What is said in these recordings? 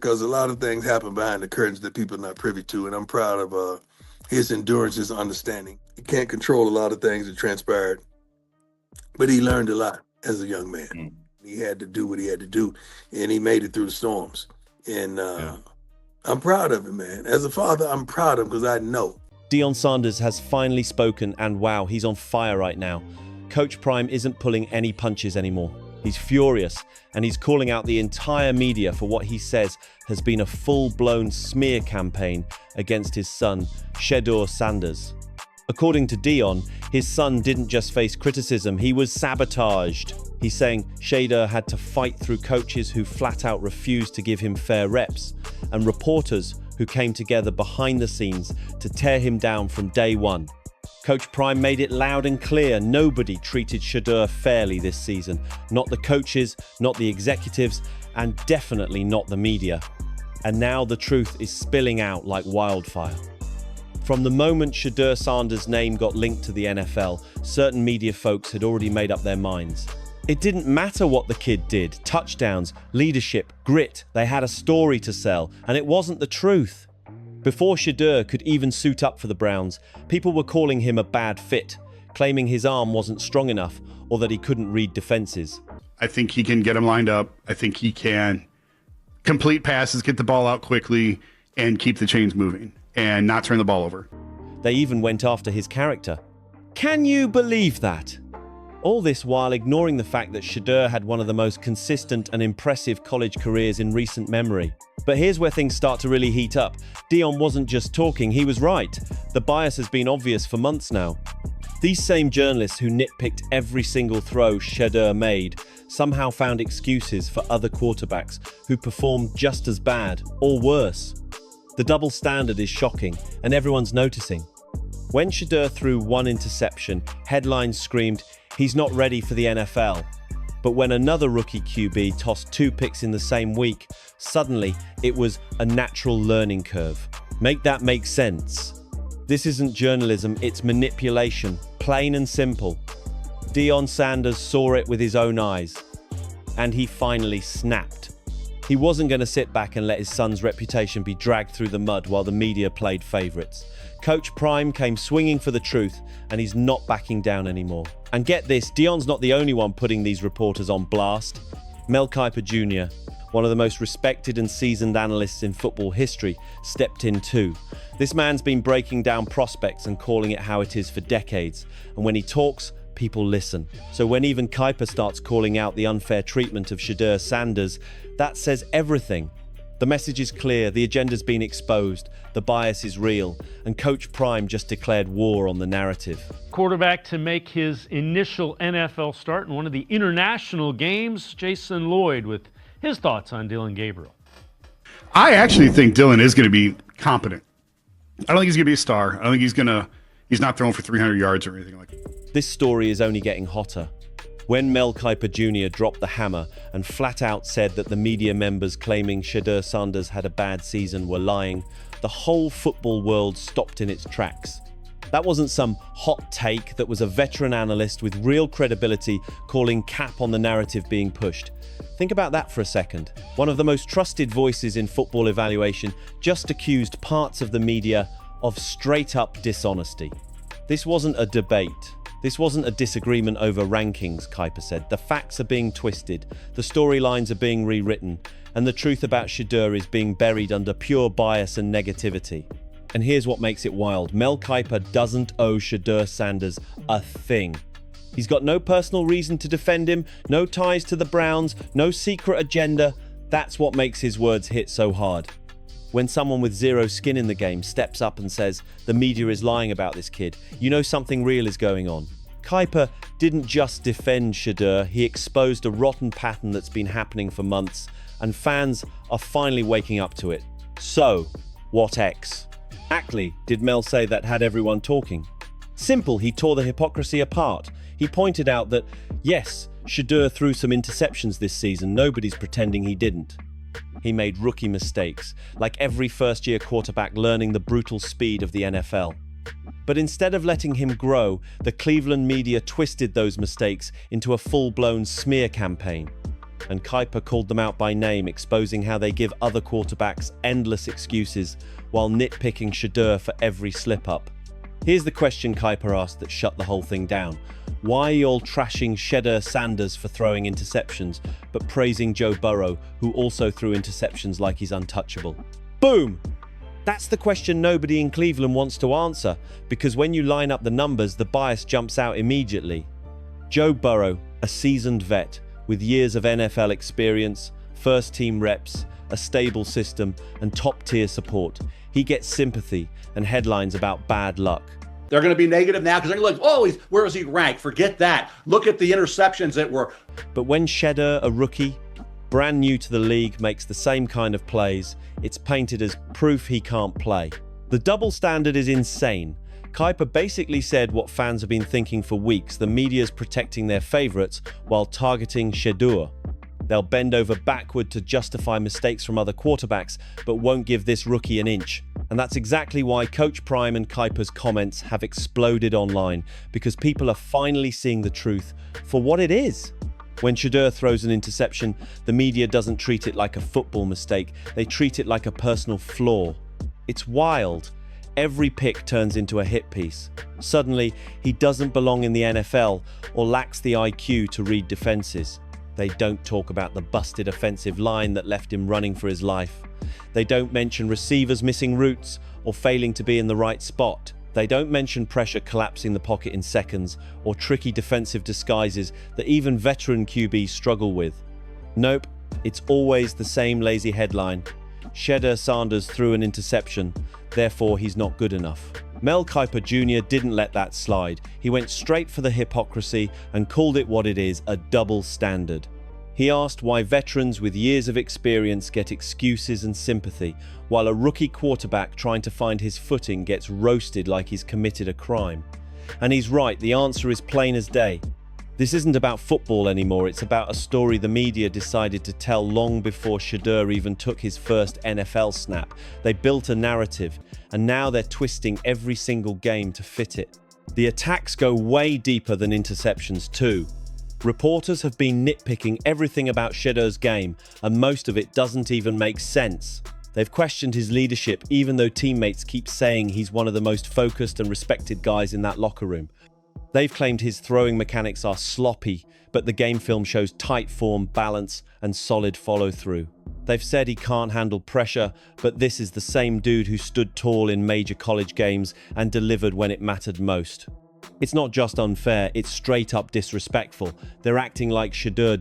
because a lot of things happen behind the curtains that people are not privy to, and I'm proud of his endurance, his understanding. He can't control a lot of things that transpired, but he learned a lot as a young man. Mm. He had to do what he had to do, and he made it through the storms. And I'm proud of him, man. As a father, I'm proud of him because I know. Deion Sanders has finally spoken, and wow, he's on fire right now. Coach Prime isn't pulling any punches anymore. He's furious, and he's calling out the entire media for what he says has been a full-blown smear campaign against his son, Shedeur Sanders. According to Deion, his son didn't just face criticism, he was sabotaged. He's saying Shedeur had to fight through coaches who flat out refused to give him fair reps, and reporters who came together behind the scenes to tear him down from day one. Coach Prime made it loud and clear, nobody treated Shedeur fairly this season. Not the coaches, not the executives, and definitely not the media. And now the truth is spilling out like wildfire. From the moment Shedeur Sanders' name got linked to the NFL, certain media folks had already made up their minds. It didn't matter what the kid did, touchdowns, leadership, grit, they had a story to sell, and it wasn't the truth. Before Shedeur could even suit up for the Browns, people were calling him a bad fit, claiming his arm wasn't strong enough or that he couldn't read defenses. I think he can get him lined up. I think he can complete passes, get the ball out quickly, and keep the chains moving and not turn the ball over. They even went after his character. Can you believe that? All this while ignoring the fact that Shedeur had one of the most consistent and impressive college careers in recent memory. But here's where things start to really heat up. Deion wasn't just talking, he was right. The bias has been obvious for months now. These same journalists who nitpicked every single throw Shedeur made somehow found excuses for other quarterbacks who performed just as bad or worse. The double standard is shocking, and everyone's noticing. When Shedeur threw one interception, headlines screamed, "He's not ready for the NFL." But when another rookie QB tossed 2 picks in the same week, suddenly it was a natural learning curve. Make that make sense. This isn't journalism, it's manipulation, plain and simple. Deion Sanders saw it with his own eyes, and he finally snapped. He wasn't going to sit back and let his son's reputation be dragged through the mud while the media played favorites. Coach Prime came swinging for the truth, and he's not backing down anymore. And get this, Deion's not the only one putting these reporters on blast. Mel Kiper Jr., one of the most respected and seasoned analysts in football history, stepped in too. This man's been breaking down prospects and calling it how it is for decades. And when he talks, people listen. So when even Kiper starts calling out the unfair treatment of Shedeur Sanders, that says everything. The message is clear, the agenda's been exposed, the bias is real, and Coach Prime just declared war on the narrative. Quarterback to make his initial NFL start in one of the international games, Jason Lloyd with his thoughts on Dillon Gabriel. I actually think Dillon is going to be competent. I don't think he's going to be a star. I don't think he's not throwing for 300 yards or anything like that. This story is only getting hotter. When Mel Kiper Jr. dropped the hammer and flat out said that the media members claiming Shedeur Sanders had a bad season were lying, the whole football world stopped in its tracks. That wasn't some hot take, that was a veteran analyst with real credibility calling cap on the narrative being pushed. Think about that for a second. One of the most trusted voices in football evaluation just accused parts of the media of straight-up dishonesty. This wasn't a debate. This wasn't a disagreement over rankings, Kiper said. The facts are being twisted, the storylines are being rewritten, and the truth about Shedeur is being buried under pure bias and negativity. And here's what makes it wild. Mel Kiper doesn't owe Shedeur Sanders a thing. He's got no personal reason to defend him, no ties to the Browns, no secret agenda. That's what makes his words hit so hard. When someone with zero skin in the game steps up and says, the media is lying about this kid, you know something real is going on. Kiper didn't just defend Shedeur, he exposed a rotten pattern that's been happening for months, and fans are finally waking up to it. So, what X? Exactly, did Mel say that had everyone talking? Simple, he tore the hypocrisy apart. He pointed out that, yes, Shedeur threw some interceptions this season, nobody's pretending he didn't. He made rookie mistakes, like every first-year quarterback learning the brutal speed of the NFL. But instead of letting him grow, the Cleveland media twisted those mistakes into a full-blown smear campaign. And Kiper called them out by name, exposing how they give other quarterbacks endless excuses while nitpicking Shedeur for every slip-up. Here's the question Kiper asked that shut the whole thing down. Why are you all trashing Shedeur Sanders for throwing interceptions, but praising Joe Burrow, who also threw interceptions like he's untouchable? Boom! That's the question nobody in Cleveland wants to answer, because when you line up the numbers, the bias jumps out immediately. Joe Burrow, a seasoned vet with years of NFL experience, first-team reps, a stable system, and top-tier support. He gets sympathy and headlines about bad luck. They're going to be negative now because they're going to look, oh, where is he ranked? Forget that. Look at the interceptions that were. But when Shedeur, a rookie, brand new to the league, makes the same kind of plays, it's painted as proof he can't play. The double standard is insane. Kiper basically said what fans have been thinking for weeks: the media's protecting their favorites while targeting Shedeur. They'll bend over backward to justify mistakes from other quarterbacks, but won't give this rookie an inch. And that's exactly why Coach Prime and Kiper's comments have exploded online, because people are finally seeing the truth for what it is. When Shedeur throws an interception, the media doesn't treat it like a football mistake, they treat it like a personal flaw. It's wild. Every pick turns into a hit piece. Suddenly, he doesn't belong in the NFL or lacks the IQ to read defenses. They don't talk about the busted offensive line that left him running for his life. They don't mention receivers missing routes or failing to be in the right spot. They don't mention pressure collapsing the pocket in seconds or tricky defensive disguises that even veteran QBs struggle with. Nope, it's always the same lazy headline: Shedeur Sanders threw an interception, therefore he's not good enough. Mel Kiper Jr. didn't let that slide. He went straight for the hypocrisy and called it what it is: a double standard. He asked why veterans with years of experience get excuses and sympathy, while a rookie quarterback trying to find his footing gets roasted like he's committed a crime. And he's right, the answer is plain as day. This isn't about football anymore, it's about a story the media decided to tell long before Shedeur even took his first NFL snap. They built a narrative, and now they're twisting every single game to fit it. The attacks go way deeper than interceptions too. Reporters have been nitpicking everything about Shedeur's game, and most of it doesn't even make sense. They've questioned his leadership, even though teammates keep saying he's one of the most focused and respected guys in that locker room. They've claimed his throwing mechanics are sloppy, but the game film shows tight form, balance, and solid follow-through. They've said he can't handle pressure, but this is the same dude who stood tall in major college games and delivered when it mattered most. It's not just unfair, it's straight up disrespectful. They're acting like Shedeur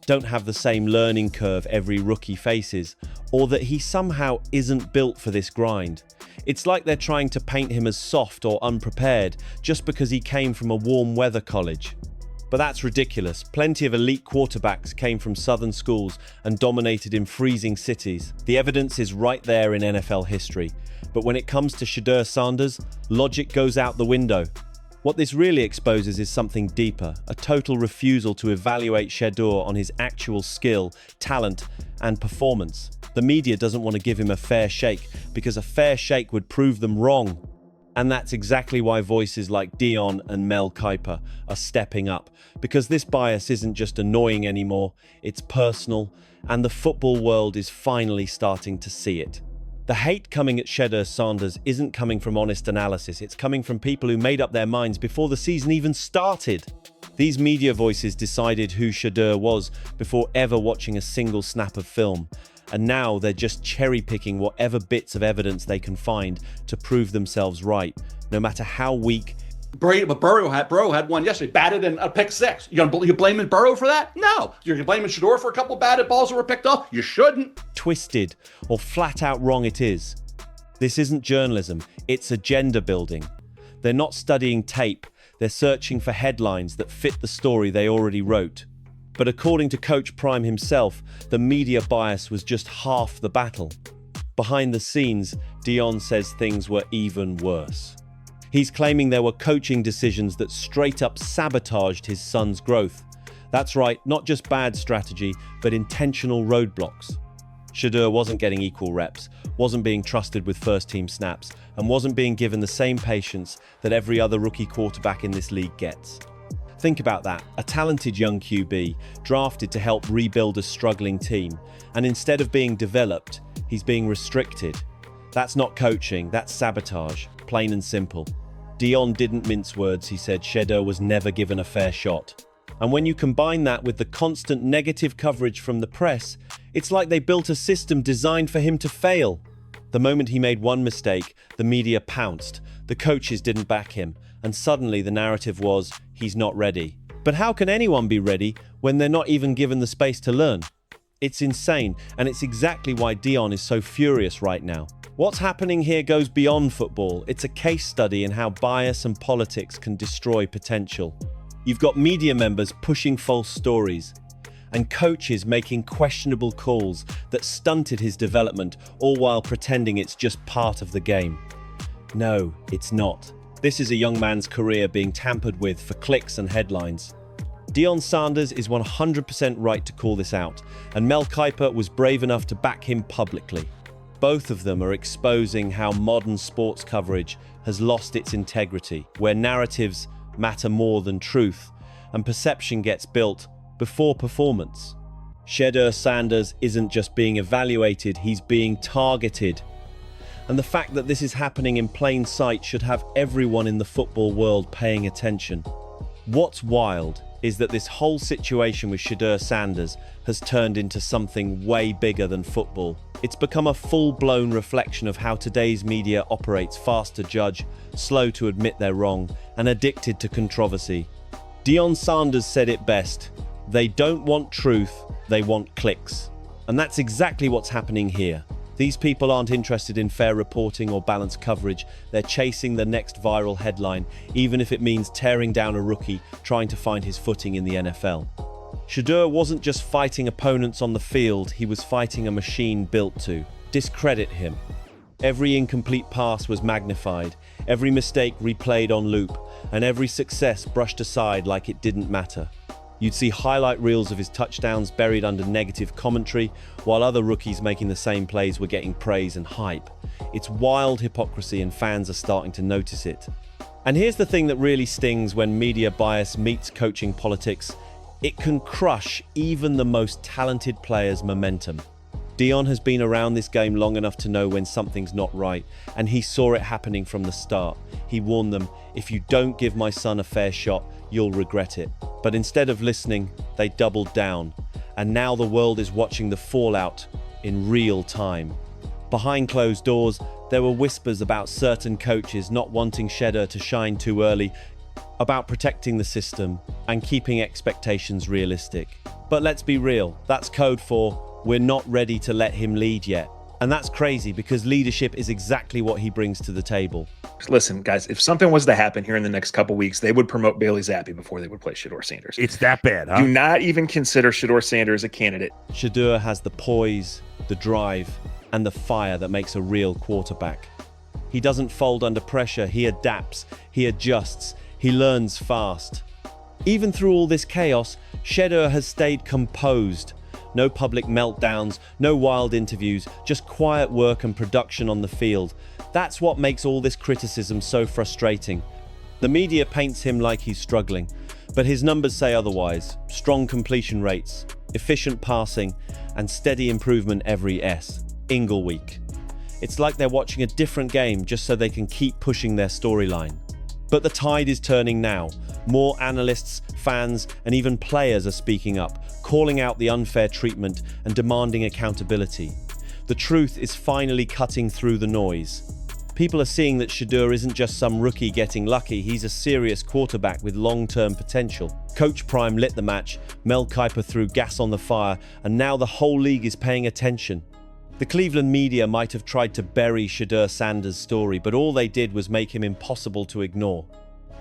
don't have the same learning curve every rookie faces, or that he somehow isn't built for this grind. It's like they're trying to paint him as soft or unprepared just because he came from a warm weather college. But that's ridiculous. Plenty of elite quarterbacks came from southern schools and dominated in freezing cities. The evidence is right there in NFL history. But when it comes to Shedeur Sanders, logic goes out the window. What this really exposes is something deeper, a total refusal to evaluate Shedeur on his actual skill, talent, and performance. The media doesn't want to give him a fair shake because a fair shake would prove them wrong. And that's exactly why voices like Deion and Mel Kiper are stepping up, because this bias isn't just annoying anymore, it's personal, and the football world is finally starting to see it. The hate coming at Shedeur Sanders isn't coming from honest analysis, it's coming from people who made up their minds before the season even started. These media voices decided who Shedeur was before ever watching a single snap of film, and now they're just cherry-picking whatever bits of evidence they can find to prove themselves right, no matter how weak. Burrow had one yesterday, batted in a pick six. You blaming Burrow for that? No. You're blaming Shedeur for a couple batted balls that were picked off? You shouldn't. Twisted or flat out wrong it is. This isn't journalism, it's agenda building. They're not studying tape, they're searching for headlines that fit the story they already wrote. But according to Coach Prime himself, the media bias was just half the battle. Behind the scenes, Deion says things were even worse. He's claiming there were coaching decisions that straight up sabotaged his son's growth. That's right, not just bad strategy, but intentional roadblocks. Shedeur wasn't getting equal reps, wasn't being trusted with first-team snaps, and wasn't being given the same patience that every other rookie quarterback in this league gets. Think about that, a talented young QB, drafted to help rebuild a struggling team, and instead of being developed, he's being restricted. That's not coaching, that's sabotage, plain and simple. Deion didn't mince words. He said Shedeur was never given a fair shot. And when you combine that with the constant negative coverage from the press, it's like they built a system designed for him to fail. The moment he made one mistake, the media pounced, the coaches didn't back him, and suddenly the narrative was, he's not ready. But how can anyone be ready when they're not even given the space to learn? It's insane, and it's exactly why Deion is so furious right now. What's happening here goes beyond football. It's a case study in how bias and politics can destroy potential. You've got media members pushing false stories, and coaches making questionable calls that stunted his development, all while pretending it's just part of the game. No, it's not. This is a young man's career being tampered with for clicks and headlines. Deion Sanders is 100% right to call this out, and Mel Kiper was brave enough to back him publicly. Both of them are exposing how modern sports coverage has lost its integrity, where narratives matter more than truth, and perception gets built before performance. Shedeur Sanders isn't just being evaluated, he's being targeted. And the fact that this is happening in plain sight should have everyone in the football world paying attention. What's wild is that this whole situation with Shedeur Sanders has turned into something way bigger than football. It's become a full-blown reflection of how today's media operates, fast to judge, slow to admit they're wrong, and addicted to controversy. Deion Sanders said it best, they don't want truth, they want clicks. And that's exactly what's happening here. These people aren't interested in fair reporting or balanced coverage. They're chasing the next viral headline, even if it means tearing down a rookie trying to find his footing in the NFL. Shedeur wasn't just fighting opponents on the field, he was fighting a machine built to discredit him. Every incomplete pass was magnified, every mistake replayed on loop, and every success brushed aside like it didn't matter. You'd see highlight reels of his touchdowns buried under negative commentary, while other rookies making the same plays were getting praise and hype. It's wild hypocrisy, and fans are starting to notice it. And here's the thing that really stings when media bias meets coaching politics. It can crush even the most talented players' momentum. Deion has been around this game long enough to know when something's not right, and he saw it happening from the start. He warned them, if you don't give my son a fair shot, you'll regret it. But instead of listening, they doubled down. And now the world is watching the fallout in real time. Behind closed doors, there were whispers about certain coaches not wanting Shedeur to shine too early, about protecting the system and keeping expectations realistic. But let's be real, that's code for we're not ready to let him lead yet. And that's crazy because leadership is exactly what he brings to the table. Listen, guys, if something was to happen here in the next couple weeks, they would promote Bailey Zappi before they would play Shedeur Sanders. It's that bad, huh? Do not even consider Shedeur Sanders a candidate. Shedeur has the poise, the drive, and the fire that makes a real quarterback. He doesn't fold under pressure, he adapts, he adjusts, he learns fast. Even through all this chaos, Shedeur has stayed composed. No public meltdowns, no wild interviews, just quiet work and production on the field. That's what makes all this criticism so frustrating. The media paints him like he's struggling, but his numbers say otherwise. Strong completion rates, efficient passing, and steady improvement every single week. It's like they're watching a different game just so they can keep pushing their storyline. But the tide is turning now. More analysts, fans, and even players are speaking up, calling out the unfair treatment and demanding accountability. The truth is finally cutting through the noise. People are seeing that Shedeur isn't just some rookie getting lucky, he's a serious quarterback with long-term potential. Coach Prime lit the match, Mel Kiper threw gas on the fire, and now the whole league is paying attention. The Cleveland media might have tried to bury Shedeur Sanders' story, but all they did was make him impossible to ignore.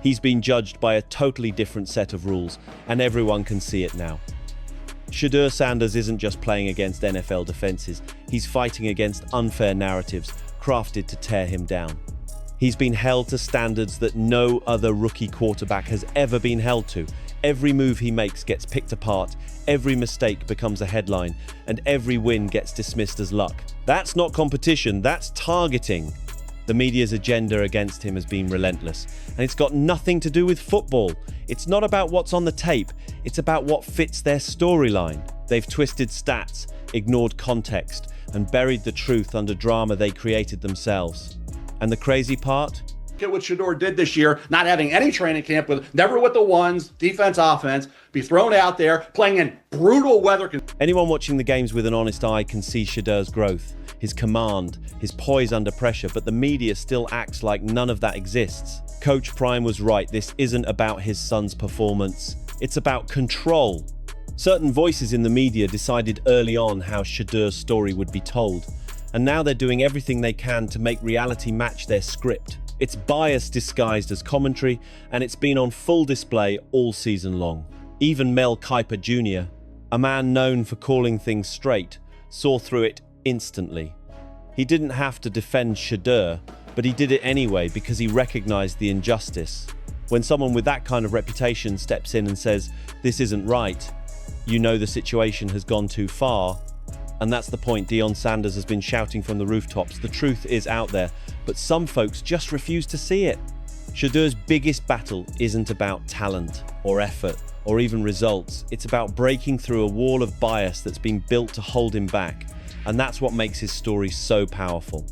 He's been judged by a totally different set of rules, and everyone can see it now. Shedeur Sanders isn't just playing against NFL defenses, he's fighting against unfair narratives crafted to tear him down. He's been held to standards that no other rookie quarterback has ever been held to. Every move he makes gets picked apart, every mistake becomes a headline, and every win gets dismissed as luck. That's not competition, that's targeting. The media's agenda against him has been relentless, and it's got nothing to do with football. It's not about what's on the tape, it's about what fits their storyline. They've twisted stats, ignored context, and buried the truth under drama they created themselves. And the crazy part? Look at what Shedeur did this year, not having any training camp, never with the ones, defense, offense, be thrown out there, playing in brutal weather. Anyone watching the games with an honest eye can see Shedeur's growth, his command, his poise under pressure, but the media still acts like none of that exists. Coach Prime was right, this isn't about his son's performance, it's about control. Certain voices in the media decided early on how Shedeur's story would be told, and now they're doing everything they can to make reality match their script. It's bias disguised as commentary, and it's been on full display all season long. Even Mel Kiper Jr., a man known for calling things straight, saw through it instantly. He didn't have to defend Shedeur, but he did it anyway because he recognized the injustice. When someone with that kind of reputation steps in and says, "This isn't right," you know the situation has gone too far. And that's the point Deion Sanders has been shouting from the rooftops. The truth is out there, but some folks just refuse to see it. Shedeur's biggest battle isn't about talent or effort or even results. It's about breaking through a wall of bias that's been built to hold him back. And that's what makes his story so powerful.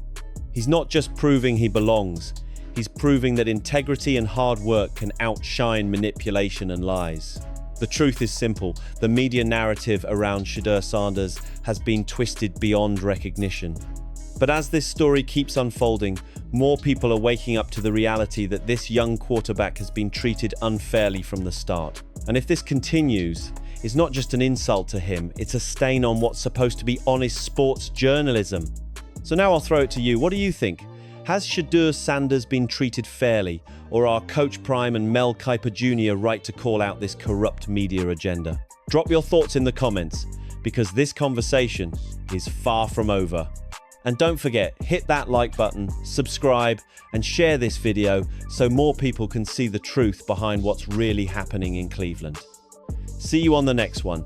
He's not just proving he belongs, he's proving that integrity and hard work can outshine manipulation and lies. The truth is simple. The media narrative around Shedeur Sanders has been twisted beyond recognition. But as this story keeps unfolding, more people are waking up to the reality that this young quarterback has been treated unfairly from the start. And if this continues, it's not just an insult to him, it's a stain on what's supposed to be honest sports journalism. So now I'll throw it to you. What do you think? Has Shedeur Sanders been treated fairly, or are Coach Prime and Mel Kiper Jr. right to call out this corrupt media agenda? Drop your thoughts in the comments, because this conversation is far from over. And don't forget, hit that like button, subscribe, and share this video so more people can see the truth behind what's really happening in Cleveland. See you on the next one.